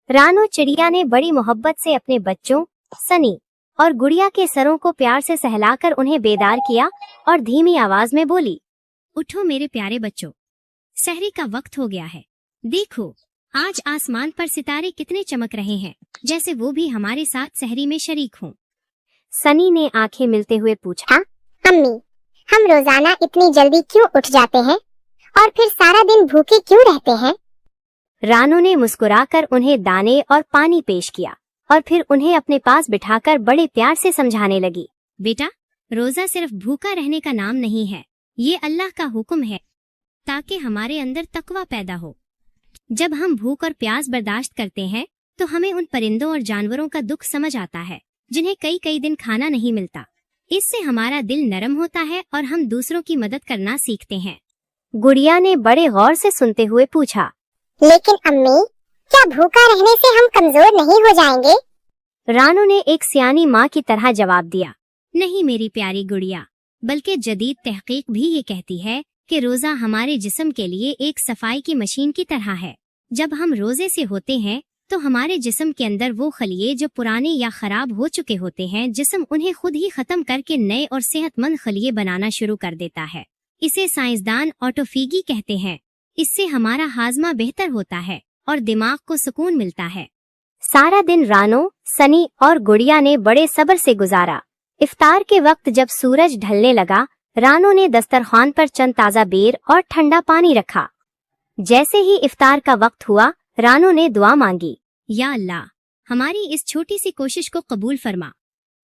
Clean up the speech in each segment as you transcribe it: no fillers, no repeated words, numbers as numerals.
रानो चिड़िया ने बड़ी मोहब्बत से अपने बच्चों सनी और गुड़िया के सरों को प्यार से सहलाकर उन्हें बेदार किया और धीमी आवाज में बोली, उठो मेरे प्यारे बच्चों, सहरी का वक्त हो गया है। देखो आज आसमान पर सितारे कितने चमक रहे हैं, जैसे वो भी हमारे साथ सहरी में शरीक हों। सनी ने आंखें मिलते हुए पूछा, अम्मी, हम रोजाना इतनी जल्दी क्यों उठ जाते हैं और फिर सारा दिन भूखे क्यों रहते हैं? रानो ने मुस्कुराकर उन्हें दाने और पानी पेश किया और फिर उन्हें अपने पास बिठाकर बड़े प्यार से समझाने लगी, बेटा, रोजा सिर्फ भूखा रहने का नाम नहीं है, ये अल्लाह का हुक्म है ताकि हमारे अंदर तकवा पैदा हो। जब हम भूख और प्यास बर्दाश्त करते हैं तो हमें उन परिंदों और जानवरों का दुख समझ आता है जिन्हें कई कई दिन खाना नहीं मिलता। इससे हमारा दिल नरम होता है और हम दूसरों की मदद करना सीखते हैं। गुड़िया ने बड़े गौर से सुनते हुए पूछा, लेकिन अम्मी, क्या भूखा रहने से हम कमजोर नहीं हो जाएंगे? रानो ने एक सियानी माँ की तरह जवाब दिया, नहीं मेरी प्यारी गुड़िया, बल्कि जदीद तहकीक भी ये कहती है कि रोजा हमारे जिस्म के लिए एक सफाई की मशीन की तरह है। जब हम रोजे से होते हैं तो हमारे जिस्म के अंदर वो खलिये जो पुराने या खराब हो चुके होते हैं, जिस्म उन्हें खुद ही खत्म करके नए और सेहतमंद खलिये बनाना शुरू कर देता है। इसे साइंसदान ऑटोफेगी कहते हैं। इससे हमारा हाजमा बेहतर होता है और दिमाग को सुकून मिलता है। सारा दिन रानो, सनी और गुड़िया ने बड़े सब्र से गुजारा। इफ्तार के वक्त जब सूरज ढलने लगा, रानो ने दस्तरखान पर चंद ताज़ा बेर और ठंडा पानी रखा। जैसे ही इफ्तार का वक्त हुआ, रानो ने दुआ मांगी, या अल्लाह, हमारी इस छोटी सी कोशिश को कबूल फरमा।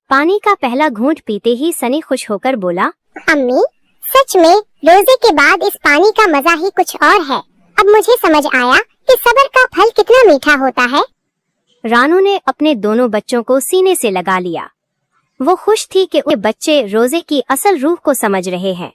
पानी का पहला घूंट पीते ही सनी खुश होकर बोला, अम्मी, सच में रोजे के बाद इस पानी का मजा ही कुछ और है। अब मुझे समझ आया कि सब्र का फल कितना मीठा होता है। रानो ने अपने दोनों बच्चों को सीने से लगा लिया। वो खुश थी कि उनके बच्चे रोजे की असल रूह को समझ रहे हैं।